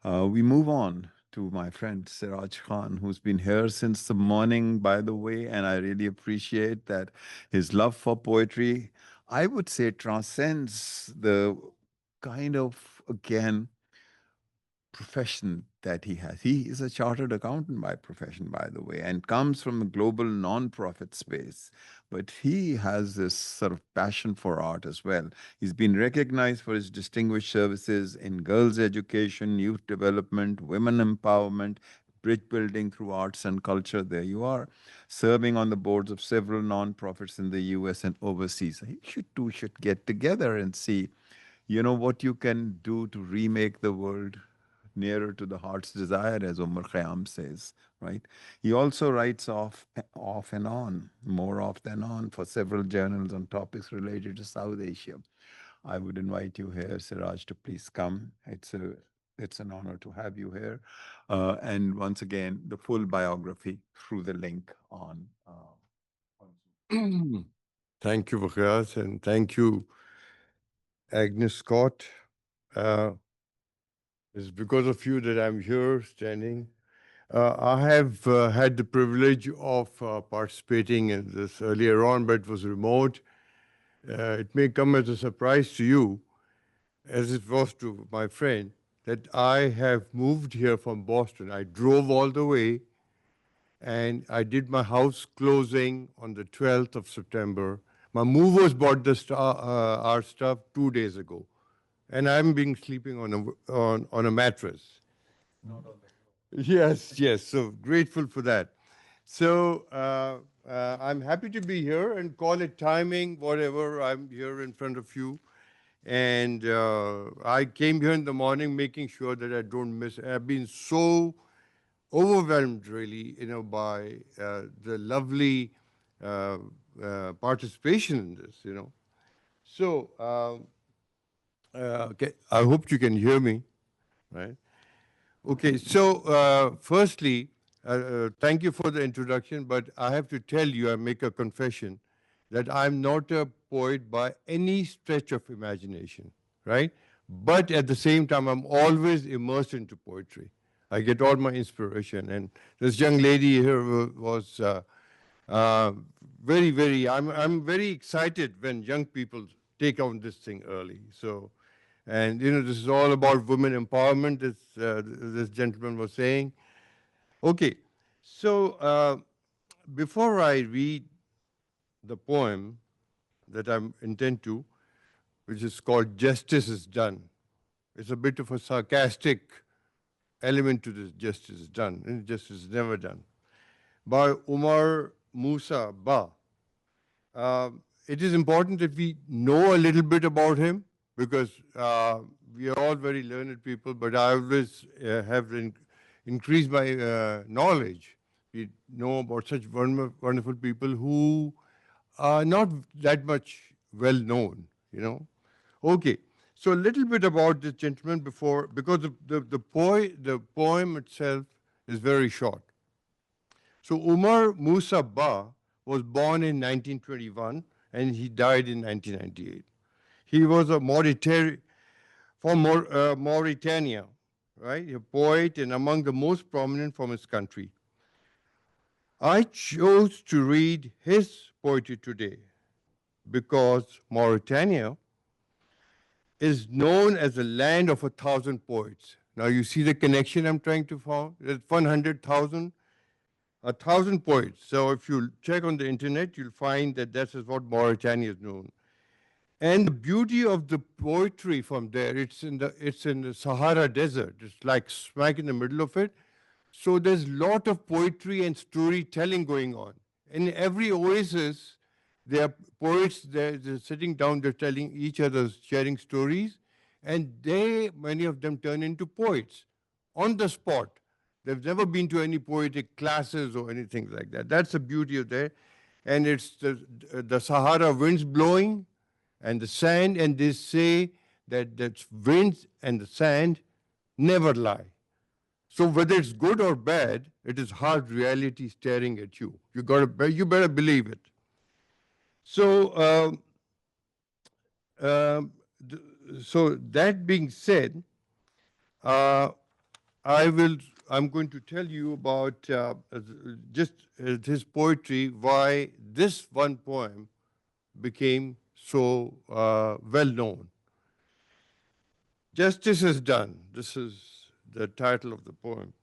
We move on to my friend Siraj Khan, who's been here since the morning, by the way, and I really appreciate that his love for poetry, I would say, transcends the kind of, again, profession that he has. He is a chartered accountant by profession, by the way, and comes from a global non-profit space. But he has this sort of passion for art as well. He's been recognized for his distinguished services in girls' education, youth development, women empowerment, bridge building through arts and culture. There you are, serving on the boards of several non-profits in the US and overseas. You should two should get together and see, what you can do to remake the world nearer to the heart's desire, as Umar Khayyam says, right? He also writes off and on, more off than on, for several journals on topics related to South Asia. I would invite you here, Siraj, to please come. It's an honor to have you here. And once again, the full biography through the link on Thank you, Vakras, and thank you, Agnes Scott. Uh, it's because of you that I'm here standing. I have had the privilege of participating in this earlier on, but it was remote. It may come as a surprise to you, as it was to my friend, that I have moved here from Boston. I drove all the way and I did my house closing on the 12th of September. My movers bought our stuff 2 days ago, and I'm being sleeping on a mattress. Yes, yes. So grateful for that. So I'm happy to be here and call it timing, whatever. I'm here in front of you. And I came here in the morning making sure that I don't miss. I've been so overwhelmed, really, by the lovely participation in this. So okay, I hope you can hear me, right? Okay, so firstly, thank you for the introduction, but I have to tell you, I make a confession that I'm not a poet by any stretch of imagination, right? But at the same time, I'm always immersed into poetry. I get all my inspiration. And this young lady here was uh, I'm very excited when young people take on this thing early. So, and this is all about women empowerment, this gentleman was saying. Okay, so before I read the poem that I'm intent to, which is called Justice is Done. It's a bit of a sarcastic element to this justice is done, and justice is never done. By Umar Musa Ba. It is important that we know a little bit about him because we are all very learned people, but I always have increased my knowledge. We know about such wonderful people who are not that much well known. Okay, so a little bit about this gentleman before, because the poem itself is very short. So Umar Musa Ba was born in 1921 and he died in 1998. He was a from Mauritania, right? A poet and among the most prominent from his country. I chose to read his poetry today because Mauritania is known as the land of 1,000 poets. Now you see the connection I'm trying to form? There's 100,000, 1,000 poets. So if you check on the internet, you'll find that that is what Mauritania is known. And the beauty of the poetry from there, it's in the Sahara Desert. It's like smack in the middle of it. So there's a lot of poetry and storytelling going on. In every oasis, there are poets, they're sitting down, they're telling each other, sharing stories, and many of them turn into poets on the spot. They've never been to any poetic classes or anything like that. That's the beauty of that. And it's the Sahara winds blowing and the sand, and they say that the winds and the sand never lie. So whether it's good or bad, it is hard reality staring at you. You better believe it. So, um, so that being said, uh, I'm going to tell you about just his poetry, why this one poem became so well known. Justice is done. This is the title of the poem.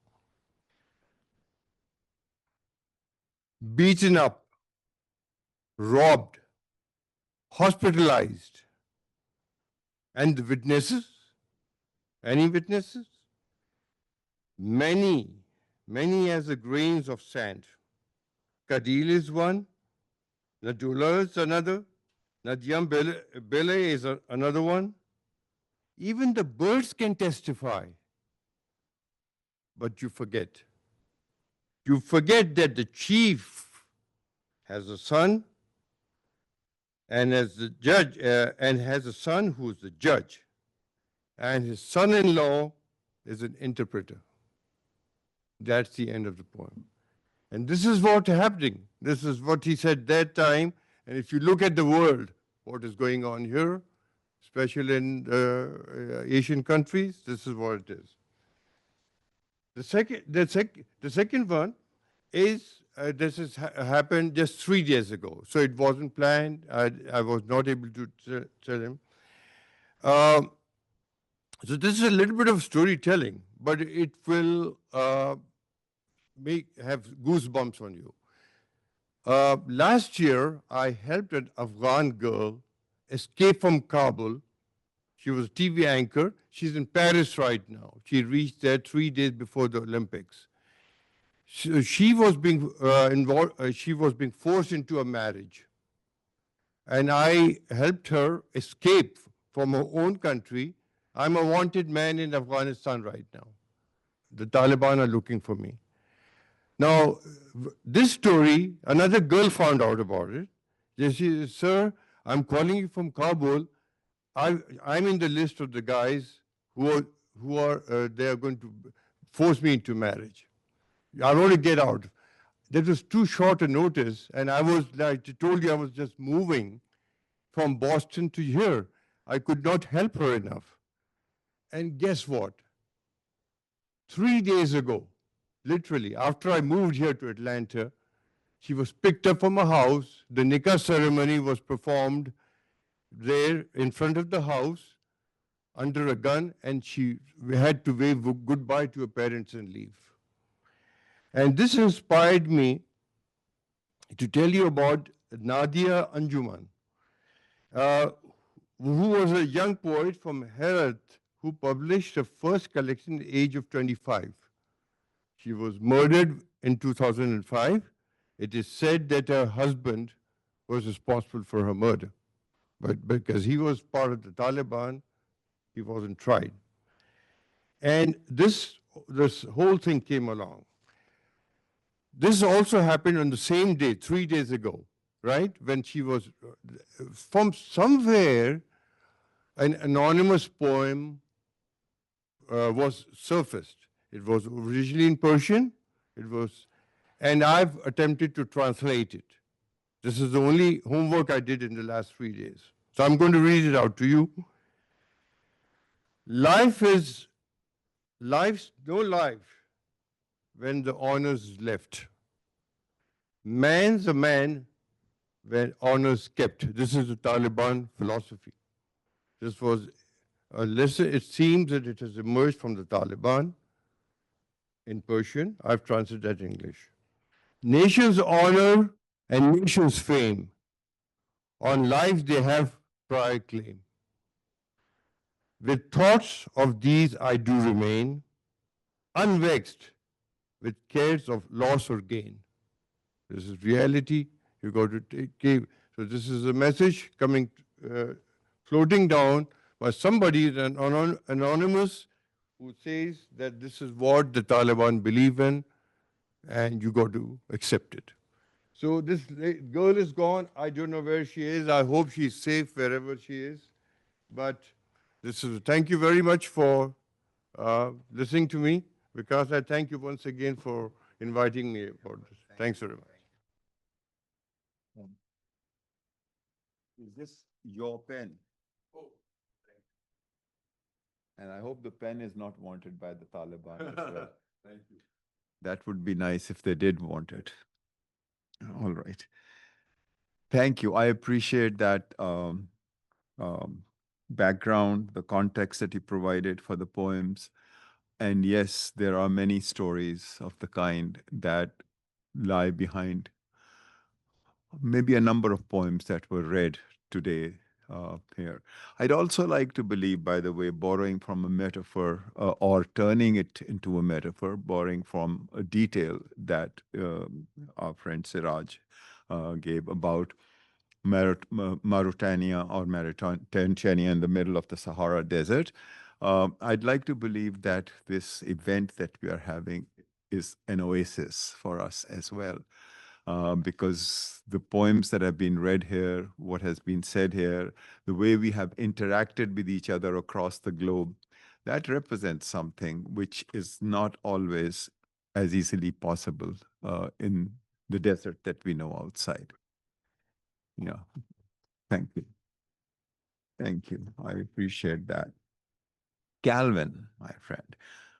Beaten up, robbed, hospitalized. And the witnesses? Any witnesses? Many, many as the grains of sand. Kadil is one, Nadula is another, Nadyam Bele is another one. Even the birds can testify. But you forget. You forget that the chief has a son and as the judge and has a son who's the judge, and his son-in-law is an interpreter. That's the end of the poem. And this is what's happening. This is what he said that time. And if you look at the world, what is going on here, especially in Asian countries, this is what it is. The second one is this has happened just 3 days ago. So it wasn't planned. I was not able to tell him. So this is a little bit of storytelling, but it will have goosebumps on you. Last year, I helped an Afghan girl escape from Kabul. She was a TV anchor. She's in Paris right now. She reached there 3 days before the Olympics. So she was being involved. She was being forced into a marriage, and I helped her escape from her own country. I'm a wanted man in Afghanistan right now. The Taliban are looking for me. Now, this story, another girl found out about it. She said, "Sir, I'm calling you from Kabul. I'm in the list of the guys who are they are going to force me into marriage. I want to get out." That was too short a notice, and I was, like I told you, I was just moving from Boston to here. I could not help her enough. And guess what? 3 days ago, literally, after I moved here to Atlanta, she was picked up from a house. The nikah ceremony was performed there in front of the house under a gun, and she had to wave goodbye to her parents and leave. And this inspired me to tell you about Nadia Anjuman, who was a young poet from Herat who published her first collection at the age of 25. She was murdered in 2005. It is said that her husband was responsible for her murder. But because he was part of the Taliban, he wasn't tried. And this whole thing came along. This also happened on the same day, 3 days ago, right? When she was, from somewhere, an anonymous poem was surfaced. It was originally in Persian. And I've attempted to translate it. This is the only homework I did in the last 3 days. So I'm going to read it out to you. Life's no life when the honor's left. Man's a man when honor's kept. This is the Taliban philosophy. This was a lesson. It seems that it has emerged from the Taliban in Persian. I've translated that in English. Nation's honor and nation's fame. On life they have prior claim. With thoughts of these I do remain, unvexed with cares of loss or gain. This is reality. You got to take care. So this is a message coming, floating down by somebody, an anonymous, who says that this is what the Taliban believe in, and you got to accept it. So this girl is gone. I don't know where she is. I hope she's safe wherever she is. But this is, thank you very much for listening to me, because I thank you once again for inviting me about this. Thanks very much. Is this your pen? And I hope the pen is not wanted by the Taliban as well. Thank you. That would be nice if they did want it. All right. Thank you. I appreciate that um, background, the context that you provided for the poems. And yes, there are many stories of the kind that lie behind maybe a number of poems that were read today here. I'd also like to believe, by the way, borrowing from a metaphor or turning it into a metaphor, borrowing from a detail that our friend Siraj gave about Mauritania or Mauritania in the middle of the Sahara Desert. I'd like to believe that this event that we are having is an oasis for us as well. Because the poems that have been read here, what has been said here, the way we have interacted with each other across the globe, that represents something which is not always as easily possible in the desert that we know outside. Yeah, thank you. Thank you. I appreciate that. Calvin, my friend,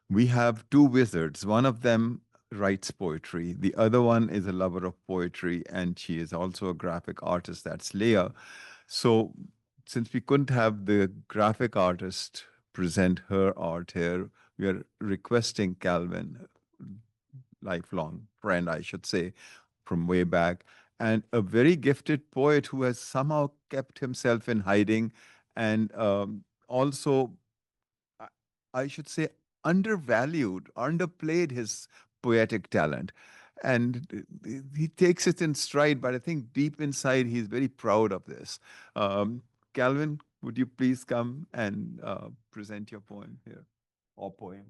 we have two wizards. One of them writes poetry. The other one is a lover of poetry, and she is also a graphic artist. That's Leah. So, since we couldn't have the graphic artist present her art here, we are requesting Calvin, lifelong friend, I should say, from way back, and a very gifted poet who has somehow kept himself in hiding and also I I should say, undervalued, underplayed his poetic talent. And he takes it in stride, but I think deep inside he's very proud of this. Calvin, would you please come and present your poem here or poem?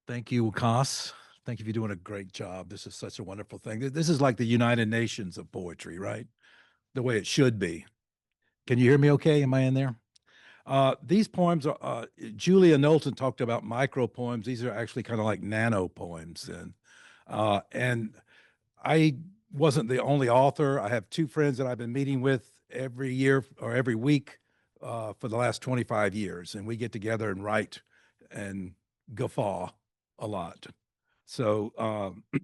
Thank you, Wakas. Thank you for doing a great job. This is such a wonderful thing. This is like the United Nations of poetry, right? The way it should be. Can you hear me okay? Am I in there? These poems are, Julia Knowlton talked about micro poems. These are actually kind of like nano poems. And I wasn't the only author. I have two friends that I've been meeting with every year or every week for the last 25 years. And we get together and write and guffaw a lot. So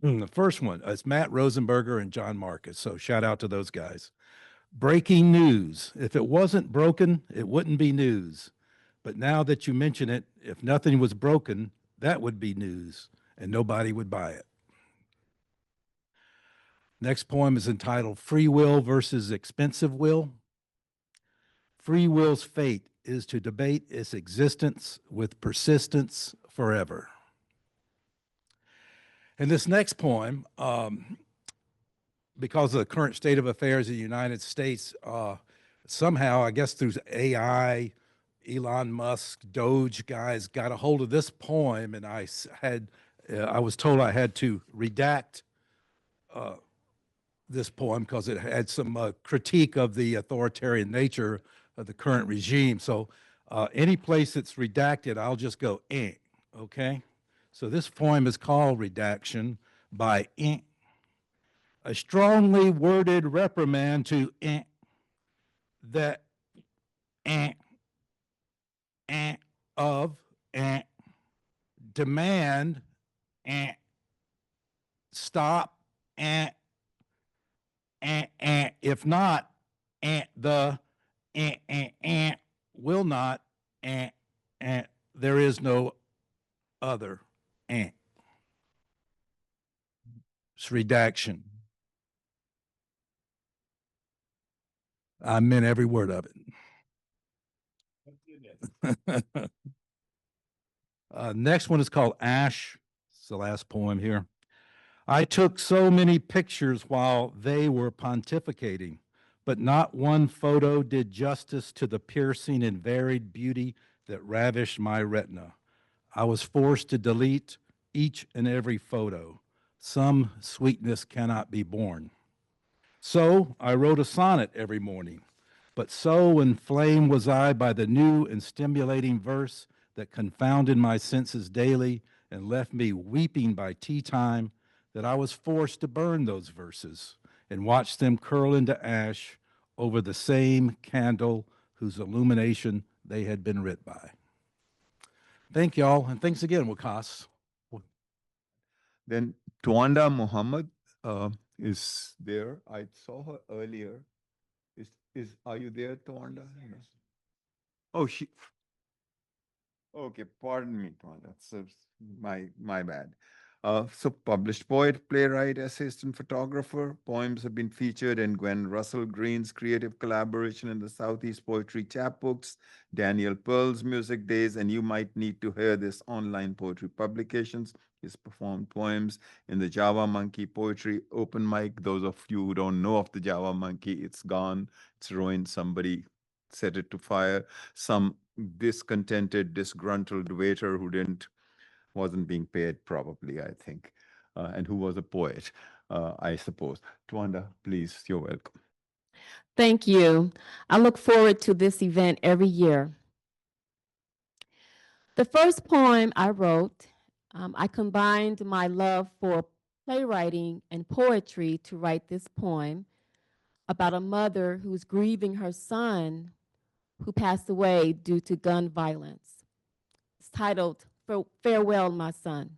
the first one is Matt Rosenberger and John Marcus. So shout out to those guys. Breaking news. If it wasn't broken, it wouldn't be news. But now that you mention it, if nothing was broken, that would be news and nobody would buy it. Next poem is entitled Free Will versus Expensive Will. Free will's fate is to debate its existence with persistence forever. And this next poem, because of the current state of affairs in the United States, somehow, I guess through AI, Elon Musk, Doge guys got a hold of this poem, and I was told I had to redact this poem because it had some critique of the authoritarian nature of the current regime. So any place that's redacted, I'll just go, okay? So this poem is called Redaction by a strongly worded reprimand to that of demand stop if not the will not there is no other it's redaction. I meant every word of it. Next one is called Ash. It's the last poem here. I took so many pictures while they were pontificating, but not one photo did justice to the piercing and varied beauty that ravished my retina. I was forced to delete each and every photo. Some sweetness cannot be born. So I wrote a sonnet every morning, but so inflamed was I by the new and stimulating verse that confounded my senses daily and left me weeping by tea time that I was forced to burn those verses and watch them curl into ash over the same candle whose illumination they had been writ by. Thank y'all, and thanks again, Wakas. Then Tuanda Muhammad is there. I saw her earlier. Is Are you there, Tuanda? No. Oh, she. Okay, pardon me, Tuanda. So my bad. So published poet, playwright, essayist, and photographer. Poems have been featured in Gwen Russell Green's creative collaboration in the Southeast Poetry Chapbooks, Daniel Pearl's Music Days, and You Might Need to Hear This online poetry publications. He's performed poems in the Java Monkey Poetry Open Mic. Those of you who don't know of the Java Monkey, it's gone, it's ruined. Somebody set it to fire. Some discontented, disgruntled waiter who wasn't being paid, probably, I think, and who was a poet, I suppose. Twanda, please, you're welcome. Thank you. I look forward to this event every year. The first poem I wrote, I combined my love for playwriting and poetry to write this poem about a mother who's grieving her son who passed away due to gun violence. It's titled Farewell, My Son.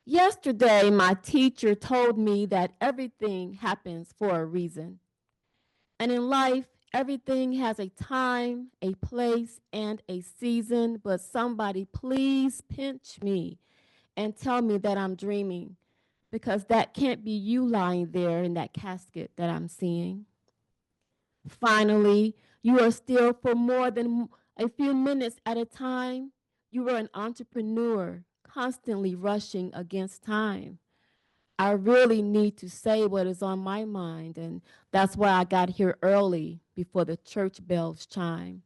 Yesterday, my teacher told me that everything happens for a reason. And in life, everything has a time, a place, and a season. But somebody please pinch me and tell me that I'm dreaming, because that can't be you lying there in that casket that I'm seeing. Finally, you are still for more than a few minutes at a time. You are an entrepreneur, constantly rushing against time. I really need to say what is on my mind, and that's why I got here early before the church bells chime.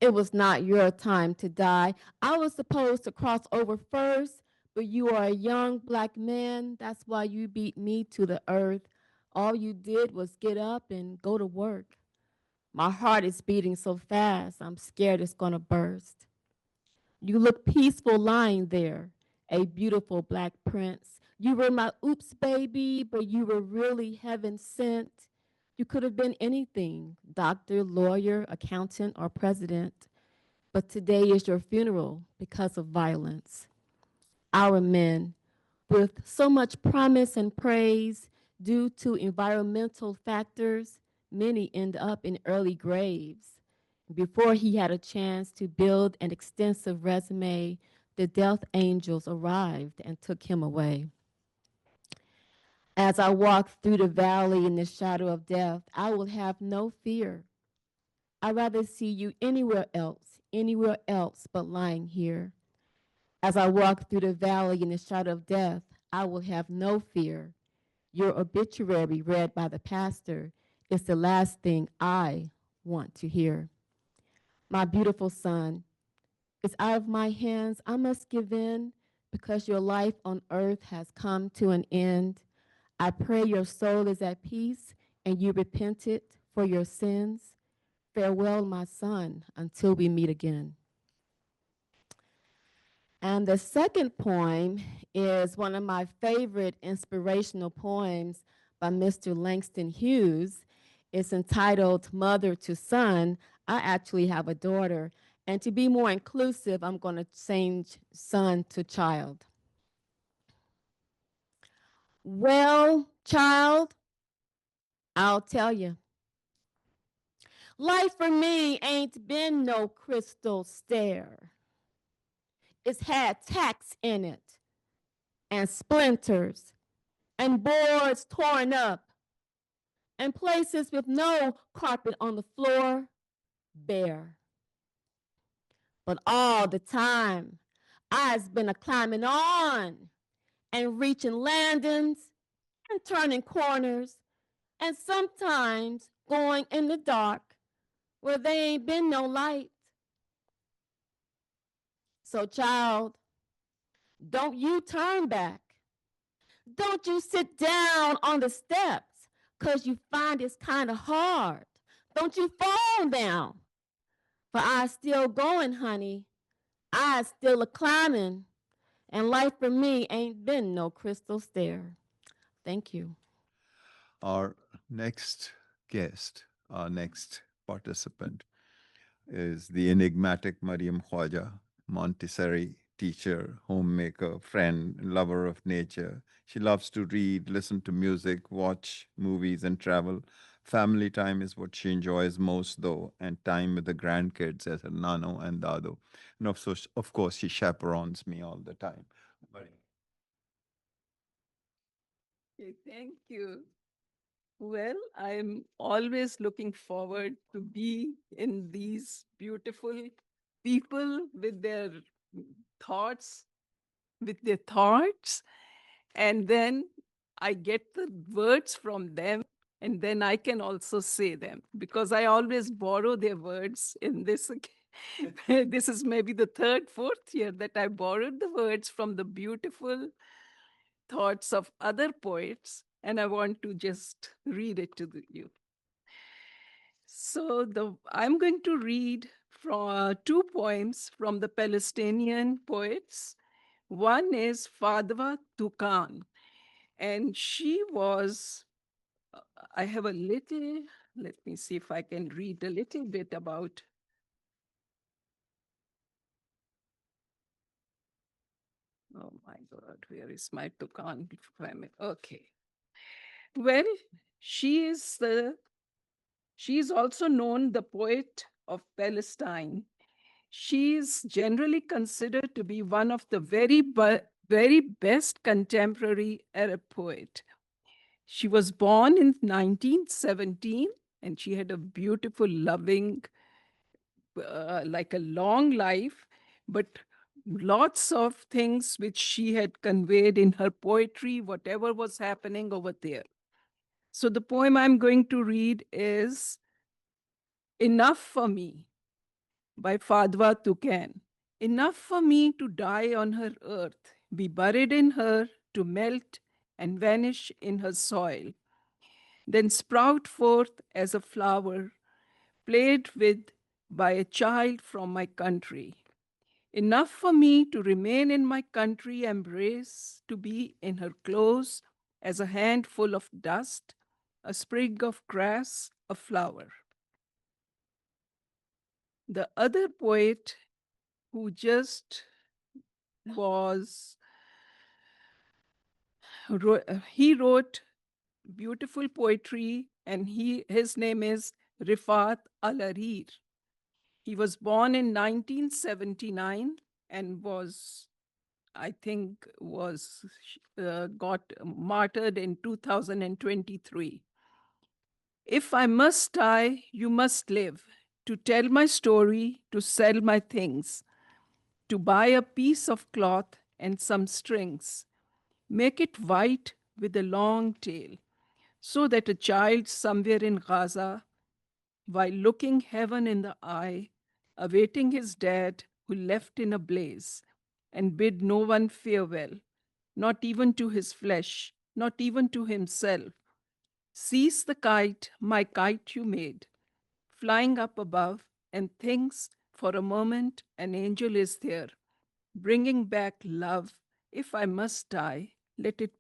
It was not your time to die. I was supposed to cross over first, but you are a young black man. That's why you beat me to the earth. All you did was get up and go to work. My heart is beating so fast, I'm scared it's gonna burst. You look peaceful lying there, a beautiful black prince. You were my oops baby, but you were really heaven sent. You could have been anything, doctor, lawyer, accountant, or president. But today is your funeral because of violence. Our men, with so much promise and praise due to environmental factors, many end up in early graves. Before he had a chance to build an extensive resume, the death angels arrived and took him away. As I walk through the valley in the shadow of death, I will have no fear. I'd rather see you anywhere else but lying here. As I walk through the valley in the shadow of death, I will have no fear. Your obituary read by the pastor is the last thing I want to hear. My beautiful son, it's out of my hands. I must give in because your life on earth has come to an end. I pray your soul is at peace and you repented for your sins. Farewell, my son, until we meet again. And the second poem is one of my favorite inspirational poems by Mr. Langston Hughes. It's entitled Mother to Son. I actually have a daughter. And to be more inclusive, I'm going to change son to child. Well, child, I'll tell you. Life for me ain't been no crystal stair. It's had tacks in it and splinters and boards torn up and places with no carpet on the floor bare. But all the time, I've been a climbing on and reaching landings and turning corners and sometimes going in the dark where there ain't been no light. So, child, don't you turn back. Don't you sit down on the steps because you find it's kind of hard. Don't you fall down. For I still going, honey. I still a climbing. And life for me ain't been no crystal stair. Thank you. Our next guest, our next participant, is the enigmatic Mariam Khwaja, Montessori teacher, homemaker, friend, lover of nature. She loves to read, listen to music, watch movies, and travel. Family time is what she enjoys most, though, and time with the grandkids as her nano and dado. And of course, she chaperones me all the time. Okay, thank you. Well, I'm always looking forward to be in these beautiful people with their thoughts, with their thoughts, and then I get the words from them, and then I can also say them because I always borrow their words in this. This is maybe the third, fourth year that I borrowed the words from the beautiful thoughts of other poets, and I want to just read it to you. So I'm going to read from two poems from the Palestinian poets. One is Fadwa Tukan, and she was. I have a little. Let me see if I can read a little bit about. Oh my God, where is my Tukan family? Okay. Well, she is the she is also known the poet of Palestine. She is generally considered to be one of the very best contemporary Arab poet. She was born in 1917 and she had a beautiful, loving, like a long life, but lots of things which she had conveyed in her poetry, whatever was happening over there. So the poem I'm going to read is Enough for Me by Fadwa Tukan. Enough for me to die on her earth, be buried in her, to melt and vanish in her soil, then sprout forth as a flower, played with by a child from my country. Enough for me to remain in my country embrace, to be in her close as a handful of dust, a sprig of grass, a flower. The other poet who just was, he wrote beautiful poetry, and his name is Rifat Al-Arir. He was born in 1979 and was, I think, got martyred in 2023. If I must die, you must live, to tell my story, to sell my things, to buy a piece of cloth and some strings, make it white with a long tail, so that a child somewhere in Gaza, while looking heaven in the eye, awaiting his dad who left in a blaze, and bid no one farewell, not even to his flesh, not even to himself, sees the kite, my kite you made, flying up above, and thinks for a moment an angel is there, bringing back love. If I must die, let it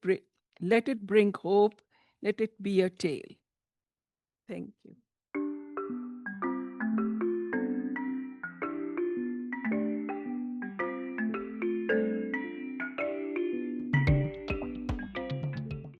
bring hope, let it be a tale. Thank you.